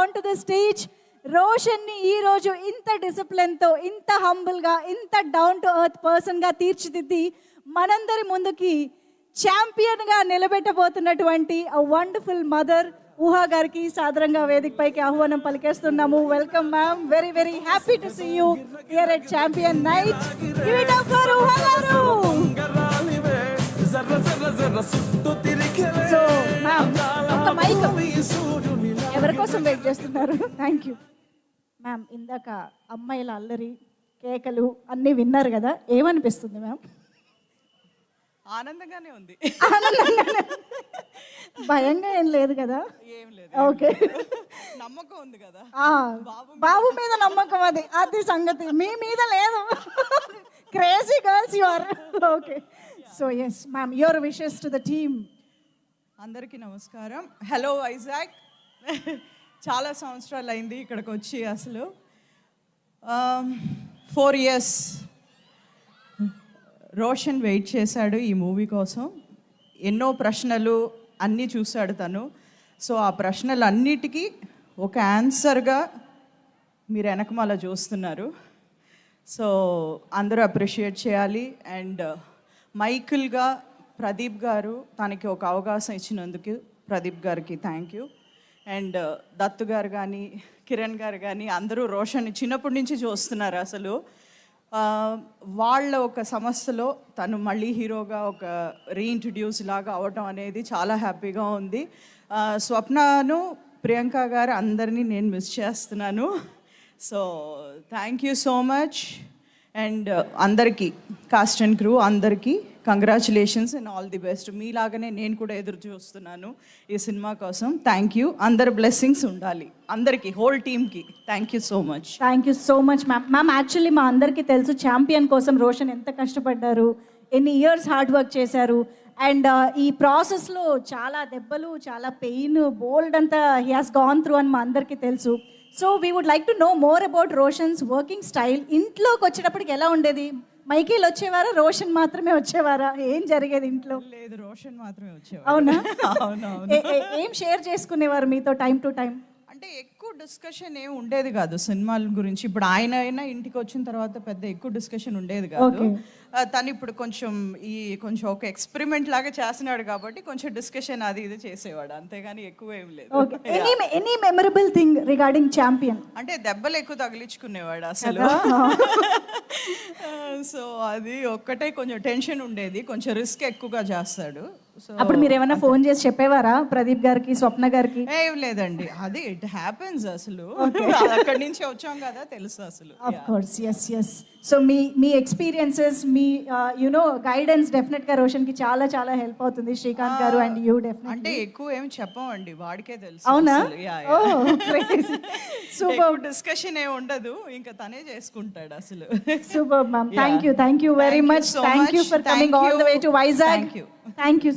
On to the stage. రోషన్ని ఈ రోజు ఇంత డిసిప్లిన్తో, ఇంత హంబుల్గా, ఇంత డౌన్ టు ఎర్త్ పర్సన్గా తీర్చిదిద్ది మనందరి ముందుకి ఛాంపియన్గా నిలబెట్టబోతున్నటువంటి అ వండర్ఫుల్ మదర్ ఊహా గారికి సాదరంగా వేదికపైకి ఆహ్వానం పలికేస్తున్నాము. Welcome ma'am, very very happy to see you here at champion night. Give it up for Ooha గారు. సో మ్యామ్, ఒక మైక్ ఎవరి కోసం వెయిట్ చేస్తున్నారు? Thank you ma'am. ఇందాక అమ్మాయిల అల్లరి, కేకలు అన్నీ విన్నారు కదా, ఏమనిపిస్తుంది మ్యామ్? ఆనందంగానే ఉంది. ఆనందంగానే, భయంగా ఏం లేదు కదా? ఏం లేదు. ఓకే, నమ్మకం ఉంది కదా. బాబు మీద నమ్మకం, అది సంగతి. మీ మీద లేదు. Crazy girls you are. Okay, so yes ma'am, your wishes to the team. అందరికీ నమస్కారం. హలో వైజాగ్. చాలా సంవత్సరాలు అయింది ఇక్కడికి వచ్చి. అసలు 4 years రోషన్ వెయిట్ చేశాడు ఈ మూవీ కోసం. ఎన్నో ప్రశ్నలు అన్నీ చూశాడు తను. సో ఆ ప్రశ్నలు అన్నిటికీ ఒక ఆన్సర్గా మీరు వెనకమాల చూస్తున్నారు. సో అందరూ అప్రిషియేట్ చేయాలి. అండ్ మైకిల్గా ప్రదీప్ గారు తనకి ఒక అవకాశం ఇచ్చినందుకు ప్రదీప్ గారికి థ్యాంక్ యూ. అండ్ దత్తు గారు కానీ, కిరణ్ గారు కానీ అందరూ రోషన్ చిన్నప్పటి నుంచి చూస్తున్నారు. అసలు వాళ్ళ ఒక సమస్యలో తను మళ్ళీ హీరోగా ఒక రీఇంట్రడ్యూస్ లాగా అవటం అనేది చాలా హ్యాపీగా ఉంది. స్వప్నను, ప్రియాంక గారు అందరినీ నేను మిస్ చేస్తున్నాను. So thank you so much. And అందరికీ, కాస్ట్ అండ్ క్రూ అందరికీ congratulations and all the best. మీలాగానే నేను కూడా ఎదురు చూస్తున్నాను ఈ సినిమా కోసం. Thank you. అందరి బ్లెస్సింగ్స్ ఉండాలి అందరికీ, హోల్ టీమ్కి. Thank you so much. Thank you so much ma'am. Ma'am, actually మా అందరికీ తెలుసు ఛాంపియన్ కోసం రోషన్ ఎంత కష్టపడ్డారు, ఎన్ని ఇయర్స్ హార్డ్ వర్క్ చేశారు. అండ్ ఈ ప్రాసెస్లో చాలా దెబ్బలు, చాలా పెయిన్, బోల్డ్ అంతా హీ హాస్ గాన్ త్రూ అని మా అందరికీ తెలుసు. So we would like to know more about Roshan's working style. ఇంట్లోకి వచ్చేటప్పటికి ఎలా ఉండేది? మైకేల్ వచ్చేవారా, రోషన్ మాత్రమే వచ్చేవారా? ఏం జరిగేది ఇంట్లో? లేదు, రోషన్ మాత్రమే వచ్చేవారు. అవునా? అవునవును. ఏం షేర్ చేసుకునేవారు మీతో టైం టు టైం? అంటే ఎక్కువ డిస్కషన్ ఏం ఉండేది కాదు సినిమాల గురించి. ఇప్పుడు ఆయన అయినా ఇంటికి వచ్చిన తర్వాత పెద్ద ఎక్కువ డిస్కషన్ ఉండేది కాదు. తను ఇప్పుడు కొంచెం ఒక ఎక్స్పెరిమెంట్ లాగా చేస్తున్నాడు కాబట్టి కొంచెం డిస్కషన్ అది ఇది చేసేవాడు, అంతేగాని ఎక్కువ ఏం లేదు. Any memorable thing regarding champion? అంటే దెబ్బలు ఎక్కువ తగిలించుకునేవాడు అసలు. సో అది ఒక్కటే కొంచెం టెన్షన్ ఉండేది, కొంచెం రిస్క్ ఎక్కువగా చేస్తాడు. సో అప్పుడు మీరు ఏమైనా ఫోన్ చేసి చెప్పేవారా ప్రదీప్ గారికి, స్వప్న గారికి? ఏం లేదండి, అది ఇట్ హ్యాపెన్స్. అసలు అక్కడి నుంచి వచ్చాం కదా, తెలుసు అసలు. Of course, yes yes. So మీ ఎక్స్పీరియన్సెస్, మీ యునో గైడెన్స్ డెఫినెట్గా రోషన్కి చాలా చాలా హెల్ప్ అవుతుంది. శ్రీకాంత్ గారు అండ్ యూ డెఫినెట్లీ. అంటే ఎక్కువ ఏం చెప్పమండి, వాడికే తెలుసు. అవునా? సూపర్. డిస్కషన్ ఏం ఉండదు, ఇంకా తనే చేసుకుంటాడు అసలు. Super ma'am, thank you very much. Thank you for coming all the way to Vizag. Thank you.